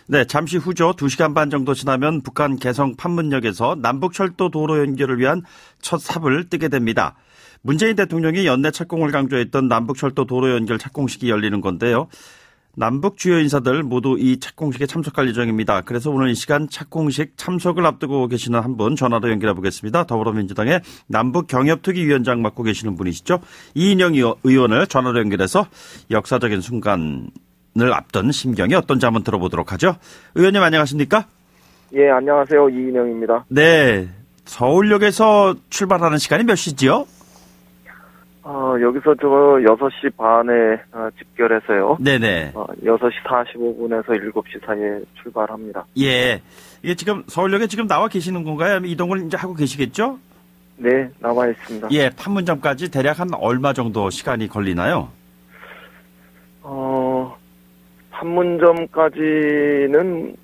네, 잠시 후죠. 2시간 반 정도 지나면 북한 개성 판문역에서 남북철도 도로 연결을 위한 첫 삽을 뜨게 됩니다. 문재인 대통령이 연내 착공을 강조했던 남북철도 도로 연결 착공식이 열리는 건데요. 남북 주요 인사들 모두 이 착공식에 참석할 예정입니다. 그래서 오늘 이 시간 착공식 참석을 앞두고 계시는 한 분 전화로 연결해 보겠습니다. 더불어민주당의 남북경협특위위원장 맡고 계시는 분이시죠. 이인영 의원을 전화로 연결해서 역사적인 순간을 앞둔 심경이 어떤지 한번 들어보도록 하죠. 의원님 안녕하십니까? 예, 안녕하세요. 이인영입니다. 네, 서울역에서 출발하는 시간이 몇 시지요? 여기서 저 6시 반에 집결해서요. 네네. 6시 45분에서 7시 사이에 출발합니다. 예. 이게 지금 서울역에 지금 나와 계시는 건가요? 이동을 이제 하고 계시겠죠? 네, 나와 있습니다. 예, 판문점까지 대략 한 얼마 정도 시간이 걸리나요? 판문점까지는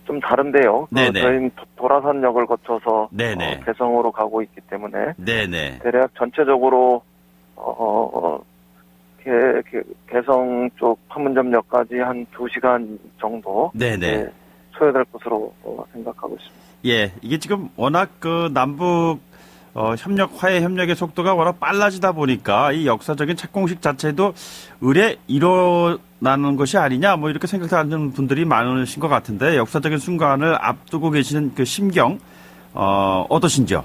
좀 다른데요. 네네. 저희는 도라산역을 거쳐서 네네. 개성으로 가고 있기 때문에 네네. 대략 전체적으로 개성 쪽 판문점역까지 한 2시간 정도 네네. 소요될 것으로 생각하고 있습니다. 예, 이게 지금 워낙 남북 화해 협력의 속도가 워낙 빨라지다 보니까 이 역사적인 착공식 자체도 의뢰 일어나는 것이 아니냐 뭐 이렇게 생각하는 분들이 많으신 것 같은데 역사적인 순간을 앞두고 계시는 그 심경 어떠신지요?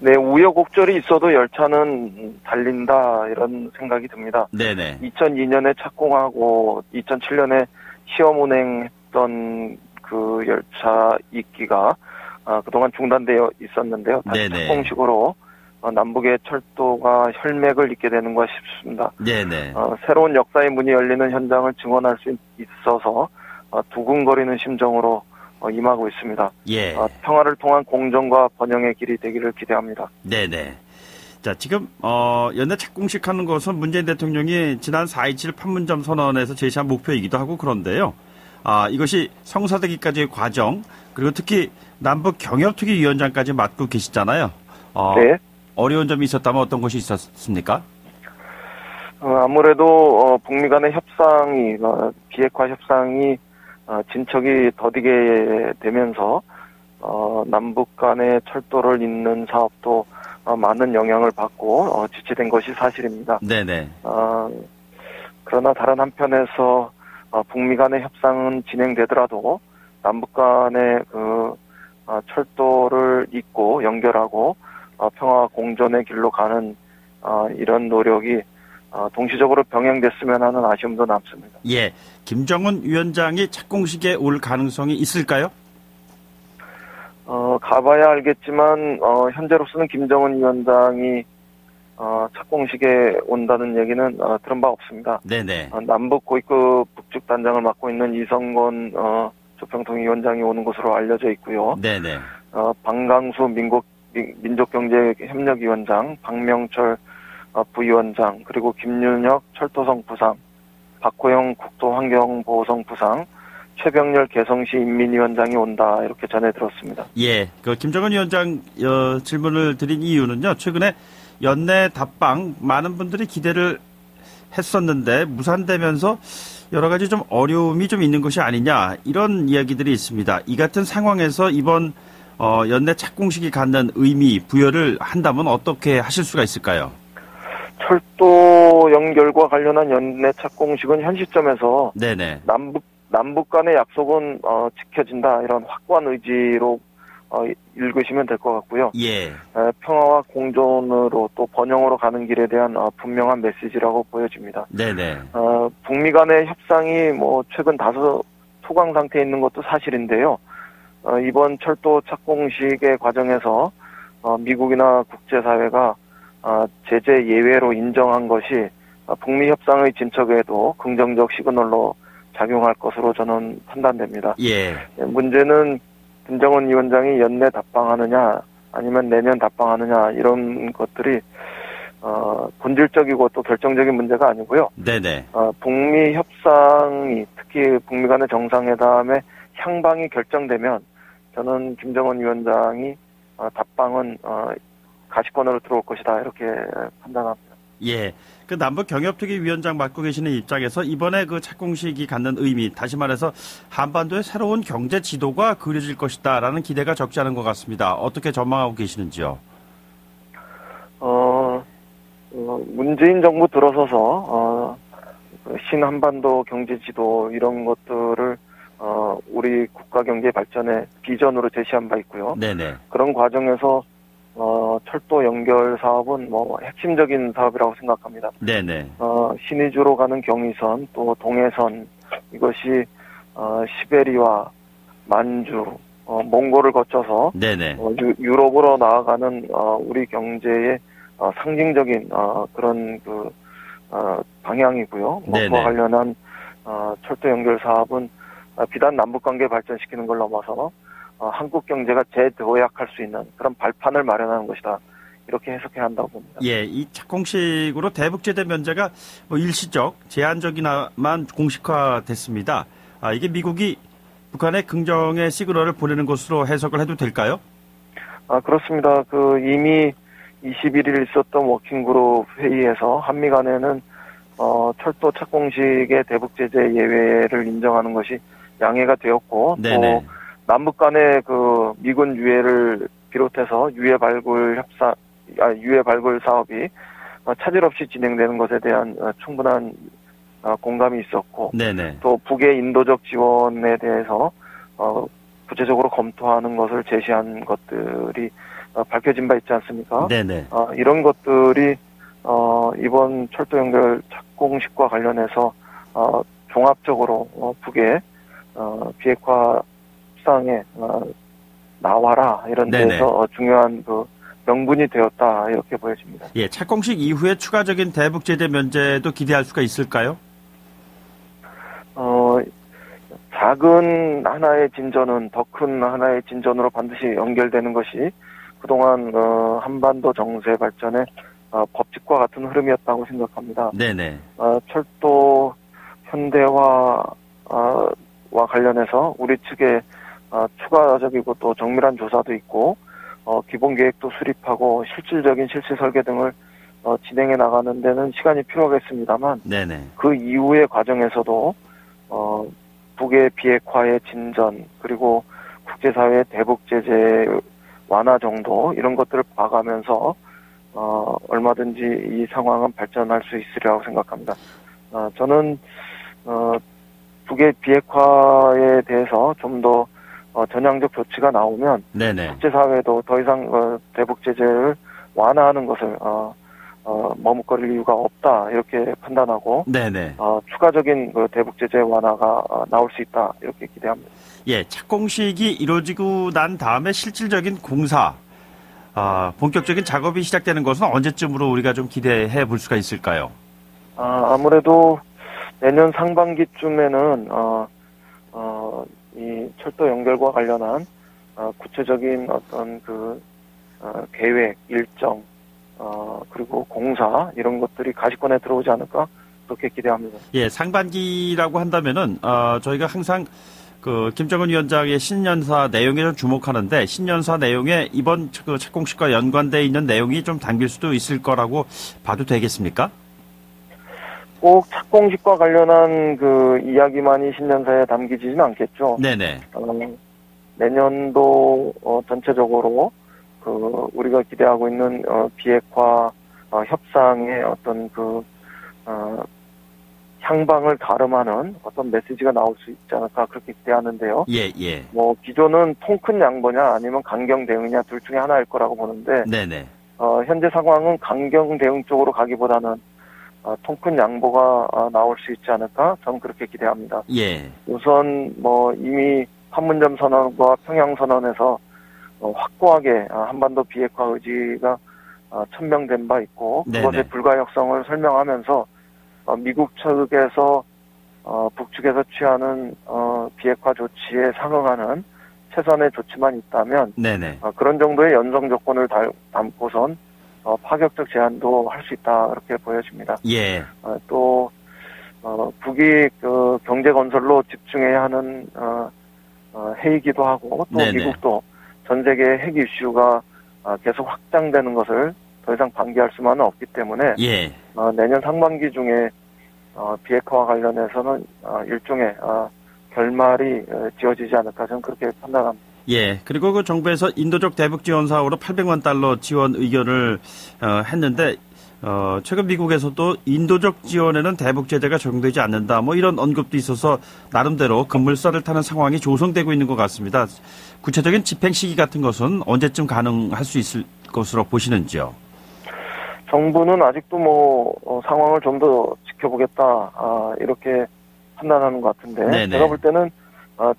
네, 우여곡절이 있어도 열차는 달린다 이런 생각이 듭니다. 네네. 2002년에 착공하고 2007년에 시험 운행했던 그 열차 입기가 그동안 중단되어 있었는데요. 다시 네네. 착공식으로 남북의 철도가 혈맥을 잇게 되는가 싶습니다. 네네. 새로운 역사의 문이 열리는 현장을 증언할 수 있어서 두근거리는 심정으로 임하고 있습니다. 예. 평화를 통한 공정과 번영의 길이 되기를 기대합니다. 네네. 자, 지금 연내 착공식 하는 것은 문재인 대통령이 지난 4.27 판문점 선언에서 제시한 목표이기도 하고 그런데요. 이것이 성사되기까지의 과정 그리고 특히 남북경협특위위원장까지 맡고 계시잖아요. 네. 어려운 점이 있었다면 어떤 것이 있었습니까? 아무래도 북미 간의 협상이 비핵화 협상이 진척이 더디게 되면서 남북 간의 철도를 잇는 사업도 많은 영향을 받고 지체된 것이 사실입니다. 네네. 그러나 다른 한편에서 북미 간의 협상은 진행되더라도 남북 간의 철도를 잇고 연결하고 평화와 공존의 길로 가는 이런 노력이 동시적으로 병행됐으면 하는 아쉬움도 남습니다. 예, 김정은 위원장이 착공식에 올 가능성이 있을까요? 가봐야 알겠지만 현재로서는 김정은 위원장이 착공식에 온다는 얘기는 들은 바 없습니다. 네네. 남북 고위급 북측 단장을 맡고 있는 이성건 조평통위원장이 오는 것으로 알려져 있고요. 네네. 방강수 민족경제협력위원장, 박명철 부위원장, 그리고 김윤혁 철도성 부상, 박호영 국토환경보호성 부상, 최병렬 개성시 인민위원장이 온다 이렇게 전해 들었습니다. 예, 김정은 위원장 질문을 드린 이유는요. 최근에 연내 답방 많은 분들이 기대를 했었는데 무산되면서 여러 가지 좀 어려움이 좀 있는 것이 아니냐 이런 이야기들이 있습니다. 이 같은 상황에서 이번 연내 착공식이 갖는 의미 부여를 한다면 어떻게 하실 수가 있을까요? 철도 연결과 관련한 연내 착공식은 현 시점에서 네네. 남북 간의 약속은 지켜진다 이런 확고한 의지로 읽으시면 될 것 같고요. 예. 평화와 공존으로 또 번영으로 가는 길에 대한 분명한 메시지라고 보여집니다. 네네. 북미 간의 협상이 최근 다소 소강 상태에 있는 것도 사실인데요. 이번 철도 착공식의 과정에서 미국이나 국제사회가 제재 예외로 인정한 것이 북미 협상의 진척에도 긍정적 시그널로 작용할 것으로 저는 판단됩니다. 예. 문제는 김정은 위원장이 연내 답방하느냐 아니면 내년 답방하느냐 이런 것들이 본질적이고 또 결정적인 문제가 아니고요. 네네. 북미 협상이 특히 북미 간의 정상회담의 향방이 결정되면 저는 김정은 위원장이 답방은 가시권으로 들어올 것이다 이렇게 판단합니다. 예. 그 남북경협특위위원장 맡고 계시는 입장에서 이번에 그 착공식이 갖는 의미, 다시 말해서 한반도의 새로운 경제 지도가 그려질 것이다라는 기대가 적지 않은 것 같습니다. 어떻게 전망하고 계시는지요? 문재인 정부 들어서서 신한반도 경제 지도 이런 것들을 우리 국가 경제 발전의 비전으로 제시한 바 있고요. 네네. 그런 과정에서 철도 연결 사업은 뭐 핵심적인 사업이라고 생각합니다. 네네. 신의주로 가는 경의선, 또 동해선, 이것이 시베리아, 만주, 몽골을 거쳐서 네네. 유럽으로 나아가는 우리 경제의 상징적인 그런 방향이고요. 그와 관련한 철도 연결 사업은 비단 남북 관계 발전시키는 걸 넘어서 한국 경제가 재도약할 수 있는 그런 발판을 마련하는 것이다. 이렇게 해석해야 한다고 봅니다. 예, 이 착공식으로 대북제재 면제가 일시적, 제한적이나만 공식화됐습니다. 이게 미국이 북한에 긍정의 시그널을 보내는 것으로 해석을 해도 될까요? 그렇습니다. 이미 21일 있었던 워킹그룹 회의에서 한미 간에는 철도 착공식의 대북제재 예외를 인정하는 것이 양해가 되었고, 네네. 또 남북 간의 미군 유해를 비롯해서 유해 발굴 사업이 차질 없이 진행되는 것에 대한 충분한 공감이 있었고, 네네. 또 북의 인도적 지원에 대해서 구체적으로 검토하는 것을 제시한 것들이 밝혀진 바 있지 않습니까? 네네. 이런 것들이 이번 철도 연결 착공식과 관련해서 종합적으로 북의 비핵화 협상에 나와라 이런 데서 중요한 명분이 되었다 이렇게 보여집니다. 예, 착공식 이후에 추가적인 대북 제재 면제도 기대할 수가 있을까요? 작은 하나의 진전은 더 큰 하나의 진전으로 반드시 연결되는 것이 그동안 한반도 정세 발전의 법칙과 같은 흐름이었다고 생각합니다. 네네. 철도 현대화와 관련해서 우리 측에 추가적이고 또 정밀한 조사도 있고 기본 계획도 수립하고 실질적인 실시 설계 등을 진행해 나가는 데는 시간이 필요하겠습니다만 네네. 그 이후의 과정에서도 북의 비핵화의 진전 그리고 국제사회의 대북 제재 완화 정도 이런 것들을 봐가면서 얼마든지 이 상황은 발전할 수 있으리라고 생각합니다. 저는 북의 비핵화에 대해서 좀 더 전향적 조치가 나오면 네네. 국제사회도 더 이상 대북 제재를 완화하는 것을 머뭇거릴 이유가 없다 이렇게 판단하고 네네. 추가적인 대북 제재 완화가 나올 수 있다 이렇게 기대합니다. 예, 착공식이 이루어지고 난 다음에 실질적인 공사, 본격적인 작업이 시작되는 것은 언제쯤으로 우리가 좀 기대해 볼 수가 있을까요? 아무래도 내년 상반기쯤에는 이 철도 연결과 관련한 구체적인 어떤 계획, 일정, 그리고 공사 이런 것들이 가시권에 들어오지 않을까 그렇게 기대합니다. 예, 상반기라고 한다면은 저희가 항상 김정은 위원장의 신년사 내용에 좀 주목하는데 신년사 내용에 이번 착공식과 연관되어 있는 내용이 좀 담길 수도 있을 거라고 봐도 되겠습니까? 꼭 착공식과 관련한 이야기만이 신년사에 담기지는 않겠죠. 네네. 내년도 전체적으로 우리가 기대하고 있는 비핵화 협상의 어떤 향방을 가름하는 어떤 메시지가 나올 수 있지 않을까 그렇게 기대하는데요. 예, 예. 기조는 통 큰 양보냐 아니면 강경 대응이냐 둘 중에 하나일 거라고 보는데 네네. 현재 상황은 강경 대응 쪽으로 가기보다는 통 큰 양보가 나올 수 있지 않을까 저는 그렇게 기대합니다. 예. 우선 이미 판문점 선언과 평양 선언에서 확고하게 한반도 비핵화 의지가 천명된 바 있고 그것의 불가역성을 설명하면서 미국 측에서 북측에서 취하는 비핵화 조치에 상응하는 최선의 조치만 있다면 네네. 그런 정도의 연성 조건을 담고선 파격적 제한도 할 수 있다 이렇게 보여집니다. 예. 또 북이 경제 건설로 집중해야 하는 해이기도 하고 또 네네. 미국도 전 세계 핵 이슈가 계속 확장되는 것을 더 이상 방기할 수만은 없기 때문에 예. 내년 상반기 중에 비핵화와 관련해서는 일종의 결말이 지어지지 않을까 저는 그렇게 판단합니다. 예. 그리고 그 정부에서 인도적 대북 지원 사업으로 800만 달러 지원 의견을 했는데 최근 미국에서도 인도적 지원에는 대북 제재가 적용되지 않는다. 뭐 이런 언급도 있어서 나름대로 급물살을 타는 상황이 조성되고 있는 것 같습니다. 구체적인 집행 시기 같은 것은 언제쯤 가능할 수 있을 것으로 보시는지요? 정부는 아직도 상황을 좀 더 지켜보겠다 이렇게 판단하는 것 같은데 네네. 제가 볼 때는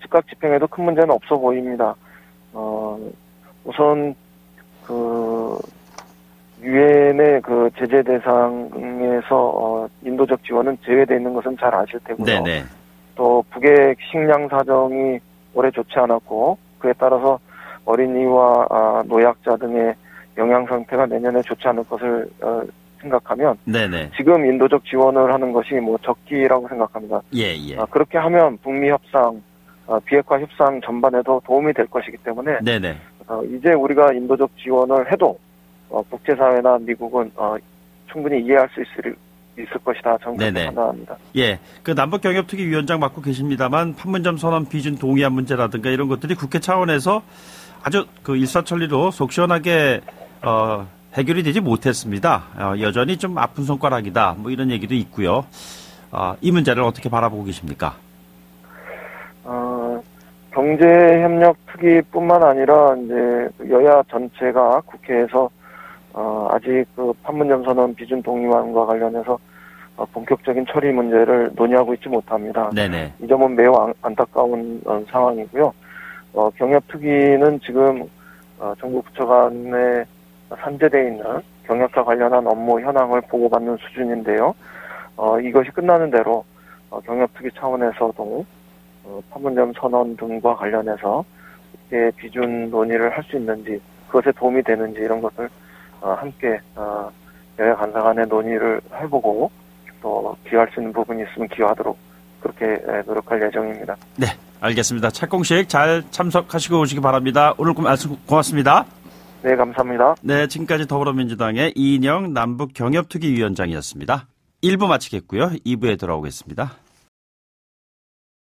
즉각 집행에도 큰 문제는 없어 보입니다. 우선 유엔의 제재 대상에서 인도적 지원은 제외되어 있는 것은 잘 아실 테고요. 네네. 또 북의 식량 사정이 올해 좋지 않았고 그에 따라서 어린이와 노약자 등의 영양 상태가 내년에 좋지 않을 것을 생각하면 네네. 지금 인도적 지원을 하는 것이 적기라고 생각합니다. 예. 그렇게 하면 북미 협상, 비핵화 협상 전반에도 도움이 될 것이기 때문에 네네. 이제 우리가 인도적 지원을 해도 국제사회나 미국은 충분히 이해할 수 있을 것이다. 저는 그렇게 판단합니다. 예, 그 남북경협특위위원장 맡고 계십니다만 판문점 선언 비준 동의안 문제라든가 이런 것들이 국회 차원에서 아주 일사천리로 속 시원하게 해결이 되지 못했습니다. 여전히 좀 아픈 손가락이다. 뭐 이런 얘기도 있고요. 이 문제를 어떻게 바라보고 계십니까? 경제협력특위뿐만 아니라 이제 여야 전체가 국회에서 아직 판문점 선언 비준 동의안과 관련해서 본격적인 처리 문제를 논의하고 있지 못합니다. 네네. 이 점은 매우 안타까운 상황이고요. 경협특위는 지금 정부 부처 간에 산재되어 있는 경협과 관련한 업무 현황을 보고받는 수준인데요. 이것이 끝나는 대로 경협특위 차원에서도 판문점 선언 등과 관련해서 이렇게 비준 논의를 할 수 있는지 그것에 도움이 되는지 이런 것을 함께 여야 간사 간의 논의를 해보고 또 기여할 수 있는 부분이 있으면 기여하도록 그렇게 노력할 예정입니다. 네, 알겠습니다. 착공식 잘 참석하시고 오시기 바랍니다. 오늘 말씀 고맙습니다. 네, 감사합니다. 네, 지금까지 더불어민주당의 이인영 남북경협특위위원장이었습니다. 1부 마치겠고요. 2부에 돌아오겠습니다.